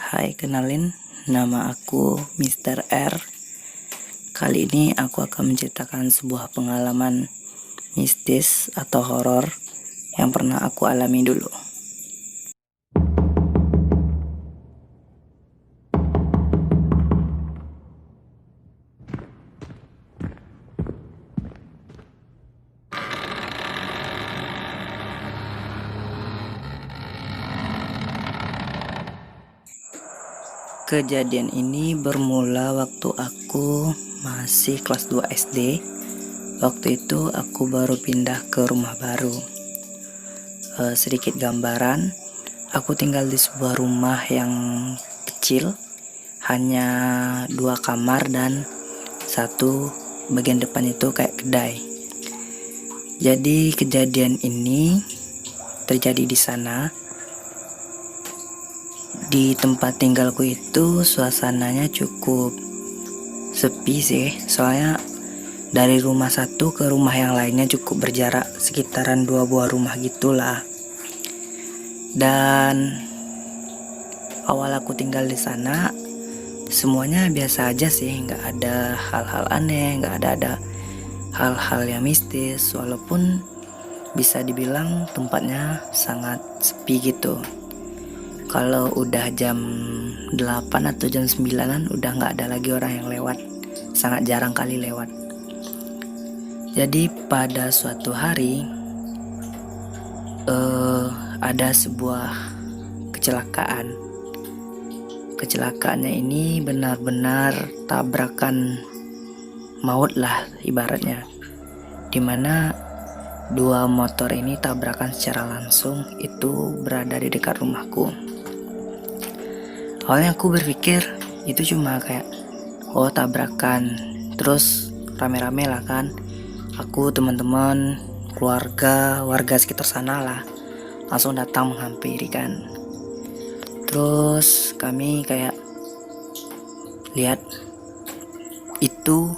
Hai, kenalin, nama aku Mr. R. Kali ini aku akan menceritakan sebuah pengalaman mistis atau horor yang pernah aku alami dulu. Kejadian ini bermula waktu aku masih kelas 2 SD. Waktu itu aku baru pindah ke rumah baru. Sedikit gambaran, aku tinggal di sebuah rumah yang kecil, hanya 2 kamar dan satu bagian depan itu kayak kedai. Jadi kejadian ini terjadi di sana. Di tempat tinggalku itu suasananya cukup sepi sih, soalnya dari rumah satu ke rumah yang lainnya cukup berjarak sekitaran 2 buah rumah gitulah. Dan awal aku tinggal di sana semuanya biasa aja sih, nggak ada hal-hal aneh, nggak ada hal-hal yang mistis, walaupun bisa dibilang tempatnya sangat sepi gitu. Kalau udah jam 8 atau jam 9-an udah nggak ada lagi orang yang lewat, sangat jarang kali lewat. Jadi pada suatu hari ada sebuah kecelakaan. Kecelakaannya ini benar-benar tabrakan maut lah ibaratnya, dimana 2 motor ini tabrakan secara langsung, itu berada di dekat rumahku. Awalnya aku berpikir itu cuma kayak tabrakan, terus rame-rame lah kan, aku, teman-teman, keluarga, warga sekitar sana lah langsung datang menghampiri kan. Terus kami kayak lihat itu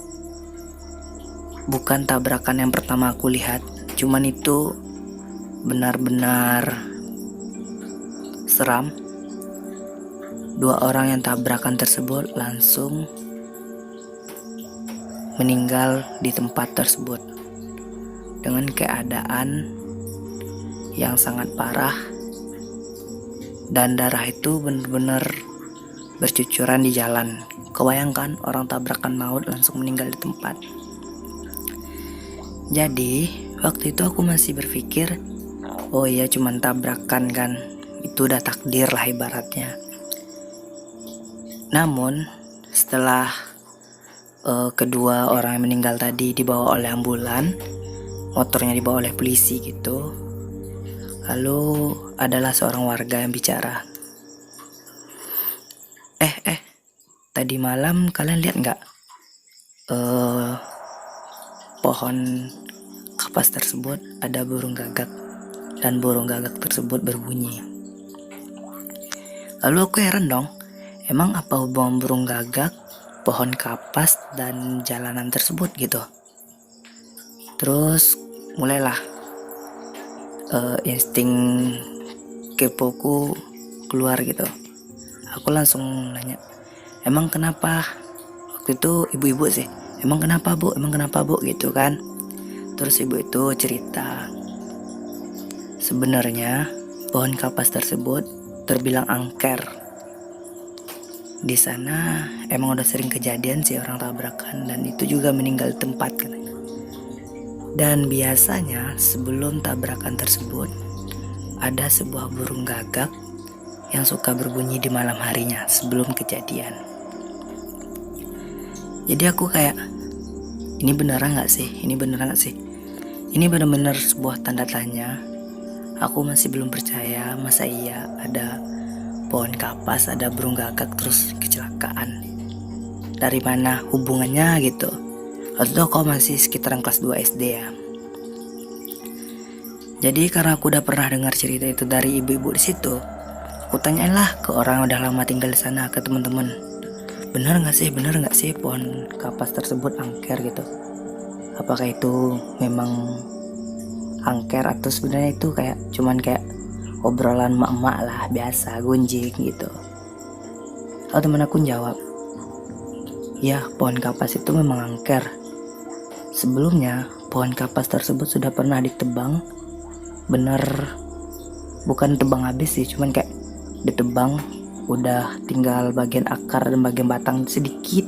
bukan tabrakan yang pertama aku lihat, cuman itu benar-benar seram. 2 orang yang tabrakan tersebut langsung meninggal di tempat tersebut dengan keadaan yang sangat parah, dan darah itu benar-benar bercucuran di jalan. Kebayangkan orang tabrakan maut langsung meninggal di tempat. Jadi waktu itu aku masih berpikir, oh iya cuman tabrakan kan, itu udah takdir lah ibaratnya. Namun setelah kedua orang yang meninggal tadi dibawa oleh ambulan, motornya dibawa oleh polisi gitu, lalu adalah seorang warga yang bicara. Tadi malam kalian lihat nggak pohon kapas tersebut ada burung gagak, dan burung gagak tersebut berbunyi. Lalu aku heran dong, emang apa hubungan burung gagak, pohon kapas, dan jalanan tersebut gitu. Terus mulailah insting kepoku keluar gitu. Aku langsung nanya, emang kenapa? Waktu itu ibu-ibu sih, emang kenapa bu gitu kan. Terus ibu itu cerita, sebenarnya pohon kapas tersebut terbilang angker. Di sana emang udah sering kejadian sih orang tabrakan, dan itu juga meninggal di tempat katanya. Dan biasanya sebelum tabrakan tersebut ada sebuah burung gagak yang suka berbunyi di malam harinya sebelum kejadian. Jadi aku kayak, ini beneran gak sih? Ini benar-benar sebuah tanda tanya. Aku masih belum percaya, masa iya ada pohon kapas, ada burung gagak, terus kecelakaan. Dari mana hubungannya gitu? Waktu itu aku masih sekitaran kelas 2 SD ya. Jadi karena aku udah pernah dengar cerita itu dari ibu-ibu di situ, aku tanyainlah ke orang yang udah lama tinggal di sana, ke teman-teman. Bener nggak sih pohon kapas tersebut angker gitu? Apakah itu memang angker atau sebenarnya itu kayak cuman kayak obrolan emak-emak lah, biasa gunjing gitu. Lalu teman aku jawab, ya pohon kapas itu memang angker. Sebelumnya pohon kapas tersebut sudah pernah ditebang. Bener, bukan tebang habis sih, cuman kayak ditebang, udah tinggal bagian akar dan bagian batang sedikit,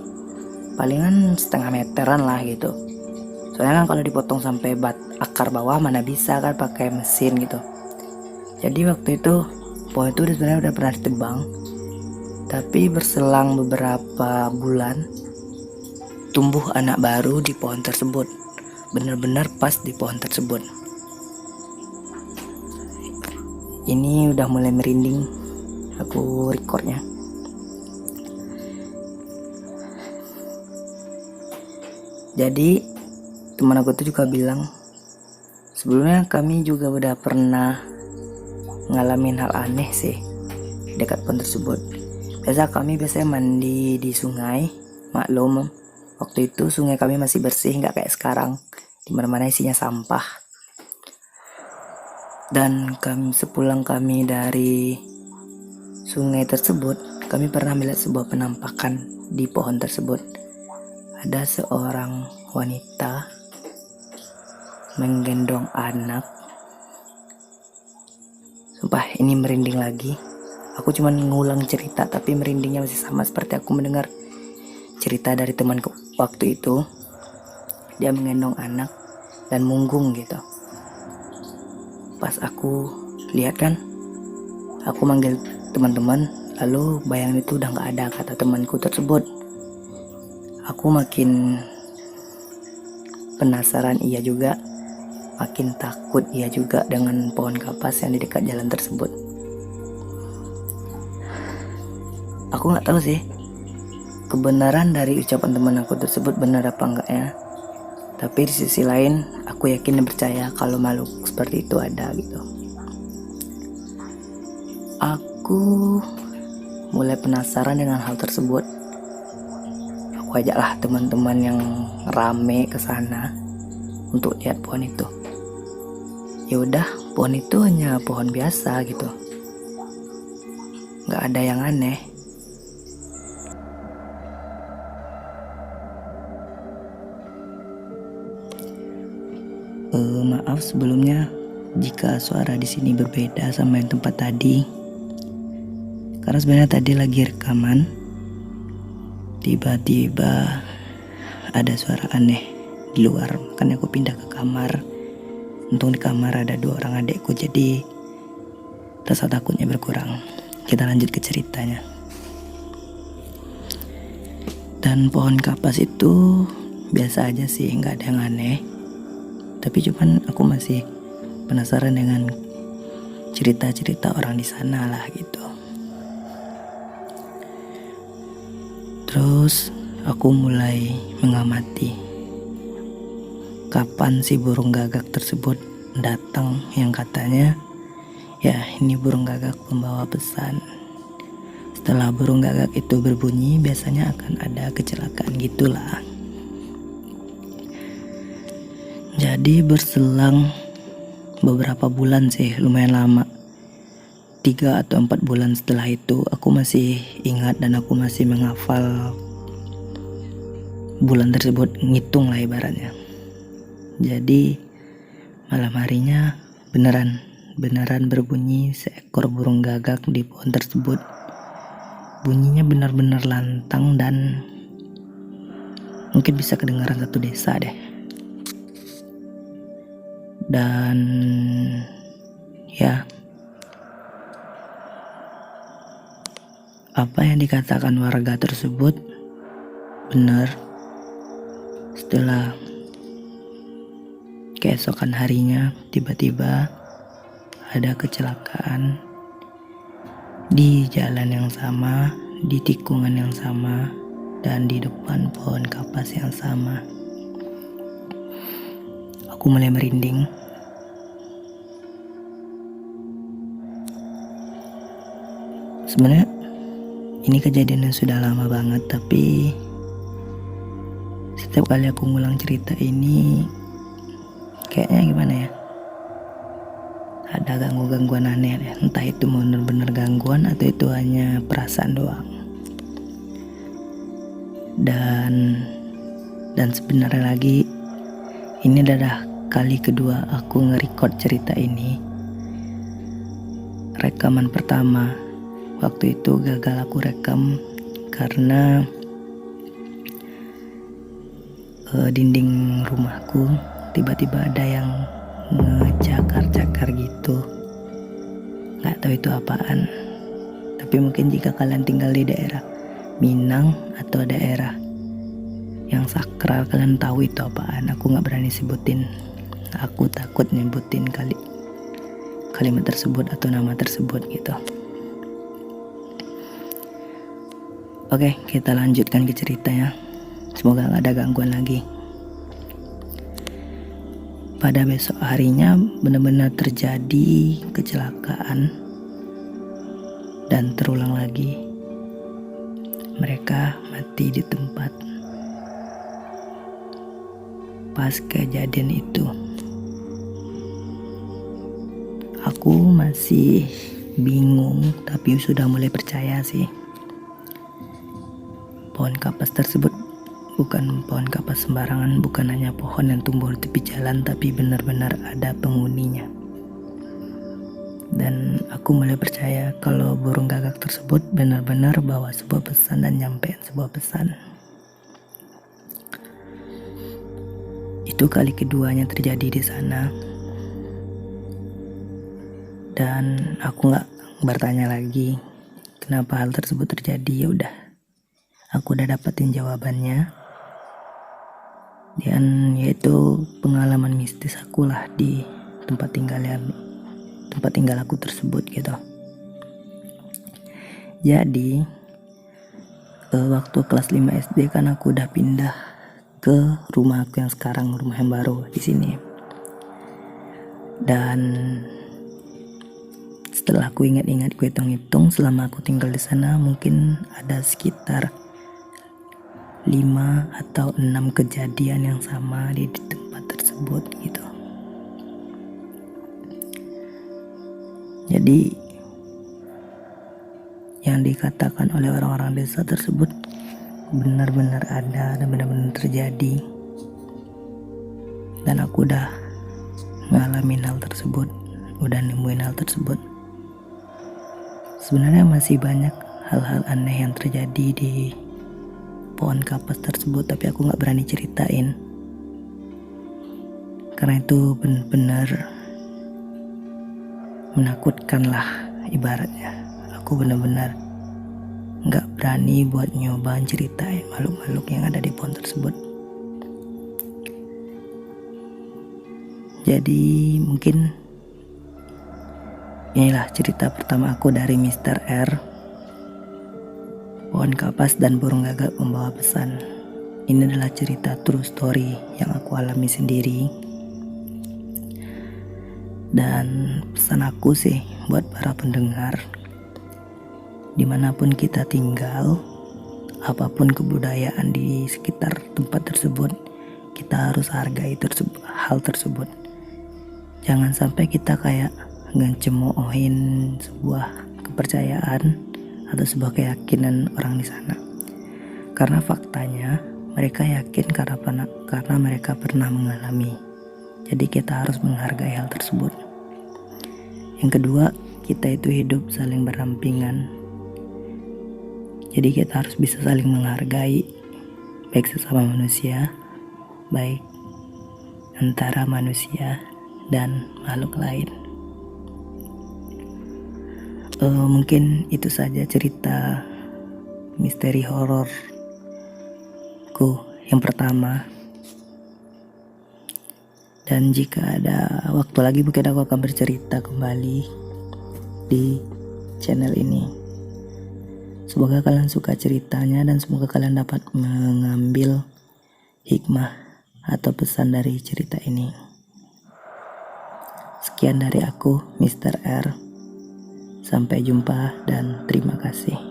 palingan setengah meteran lah gitu. Soalnya kan kalau dipotong sampai akar bawah mana bisa kan pakai mesin gitu. Jadi waktu itu pohon itu sebenarnya udah pernah ditebang, tapi berselang beberapa bulan tumbuh anak baru di pohon tersebut, benar-benar pas di pohon tersebut. Ini udah mulai merinding aku recordnya. Jadi teman aku tuh juga bilang, sebelumnya kami juga udah pernah ngalamin hal aneh sih dekat pohon tersebut. Kami biasanya mandi di sungai. Maklum, waktu itu sungai kami masih bersih, nggak kayak sekarang dimana-mana isinya sampah. Dan sepulang kami dari sungai tersebut, kami pernah melihat sebuah penampakan di pohon tersebut. Ada seorang wanita menggendong anak. Sumpah ini merinding lagi. Aku cuman ngulang cerita, tapi merindingnya masih sama seperti aku mendengar cerita dari temanku waktu itu. Dia menggendong anak dan munggung gitu. Pas aku lihat kan, aku manggil teman-teman, lalu bayangan itu udah gak ada kata temanku tersebut. Aku makin penasaran iya juga, makin takut iya juga dengan pohon kapas yang di dekat jalan tersebut. Aku gak tahu sih kebenaran dari ucapan teman aku tersebut benar apa enggaknya, tapi di sisi lain aku yakin dan percaya kalau makhluk seperti itu ada gitu. Aku mulai penasaran dengan hal tersebut. Aku ajaklah teman-teman yang rame ke sana untuk lihat pohon itu. Ya udah, pohon itu hanya pohon biasa gitu, nggak ada yang aneh. Maaf sebelumnya jika suara di sini berbeda sama yang tempat tadi, karena sebenarnya tadi lagi rekaman, tiba-tiba ada suara aneh di luar. Makanya aku pindah ke kamar. Untung di kamar ada 2 orang adekku, jadi rasa takutnya berkurang. Kita lanjut ke ceritanya. Dan pohon kapas itu biasa aja sih, nggak ada yang aneh. Tapi cuman aku masih penasaran dengan cerita-cerita orang di sana lah gitu. Terus aku mulai mengamati kapan si burung gagak tersebut datang, yang katanya ya ini burung gagak pembawa pesan. Setelah burung gagak itu berbunyi biasanya akan ada kecelakaan gitulah. Jadi berselang beberapa bulan sih, lumayan lama, 3 atau 4 bulan setelah itu, aku masih ingat dan aku masih menghafal bulan tersebut, ngitung lah ibaratnya. Jadi malam harinya beneran berbunyi seekor burung gagak di pohon tersebut. Bunyinya benar-benar lantang dan mungkin bisa kedengaran satu desa deh. Dan ya, apa yang dikatakan warga tersebut benar. Setelah keesokan harinya tiba-tiba ada kecelakaan di jalan yang sama, di tikungan yang sama, dan di depan pohon kapas yang sama. Aku mulai merinding. Sebenarnya ini kejadian yang sudah lama banget, tapi setiap kali aku ngulang cerita ini kayaknya gimana ya, ada gangguan aneh deh. Entah itu benar-benar gangguan atau itu hanya perasaan doang. Dan sebenarnya lagi, ini adalah kali kedua aku nge-record cerita ini. Rekaman pertama, waktu itu gagal aku rekam karena dinding rumahku tiba-tiba ada yang ngecakar-cakar gitu. Gak tahu itu apaan. Tapi mungkin jika kalian tinggal di daerah Minang atau daerah yang sakral, kalian tahu itu apaan. Aku gak berani sebutin. Aku takut nyebutin kalimat tersebut atau nama tersebut gitu. Oke, kita lanjutkan ke ceritanya. Semoga gak ada gangguan lagi. Pada besok harinya benar-benar terjadi kecelakaan dan terulang lagi. Mereka mati di tempat. Pas kejadian itu, aku masih bingung tapi sudah mulai percaya sih. Pohon kapas tersebut bukan pohon kapas sembarangan, bukan hanya pohon yang tumbuh di tepi jalan, tapi benar-benar ada penghuninya. Dan aku mulai percaya kalau burung gagak tersebut benar-benar bawa sebuah pesan dan nyampein sebuah pesan. Itu kali keduanya terjadi di sana. Dan aku gak bertanya lagi kenapa hal tersebut terjadi. Ya udah, aku udah dapetin jawabannya. Dan yaitu pengalaman mistis aku lah di tempat tinggal aku tersebut gitu. Jadi waktu kelas 5 SD kan aku udah pindah ke rumah aku yang sekarang, rumah yang baru di sini. Dan setelah aku ingat-ingat, ku hitung-hitung selama aku tinggal di sana mungkin ada sekitar 5 atau 6 kejadian yang sama di tempat tersebut gitu. Jadi yang dikatakan oleh orang-orang desa tersebut benar-benar ada dan benar-benar terjadi. Dan aku udah ngalamin hal tersebut, udah nemuin hal tersebut. Sebenarnya masih banyak hal-hal aneh yang terjadi di pohon kapas tersebut, tapi aku gak berani ceritain karena itu benar-benar menakutkan lah ibaratnya. Aku benar-benar gak berani buat nyoba ceritain makhluk-makhluk yang ada di pohon tersebut. Jadi mungkin inilah cerita pertama aku dari Mr. R, pohon kapas dan burung gagak membawa pesan. Ini adalah cerita true story yang aku alami sendiri. Dan pesan aku sih buat para pendengar, dimanapun kita tinggal, apapun kebudayaan di sekitar tempat tersebut, kita harus hargai hal tersebut. Jangan sampai kita kayak ngecemoohin sebuah kepercayaan atau sebuah keyakinan orang di sana. Karena faktanya mereka yakin karena mereka pernah mengalami. Jadi kita harus menghargai hal tersebut. Yang kedua, kita itu hidup saling berdampingan. Jadi kita harus bisa saling menghargai, baik sesama manusia, baik antara manusia dan makhluk lain. Mungkin itu saja cerita misteri hororku yang pertama. Dan jika ada waktu lagi mungkin aku akan bercerita kembali di channel ini. Semoga kalian suka ceritanya dan semoga kalian dapat mengambil hikmah atau pesan dari cerita ini. Sekian dari aku, Mr. R. Sampai jumpa dan terima kasih.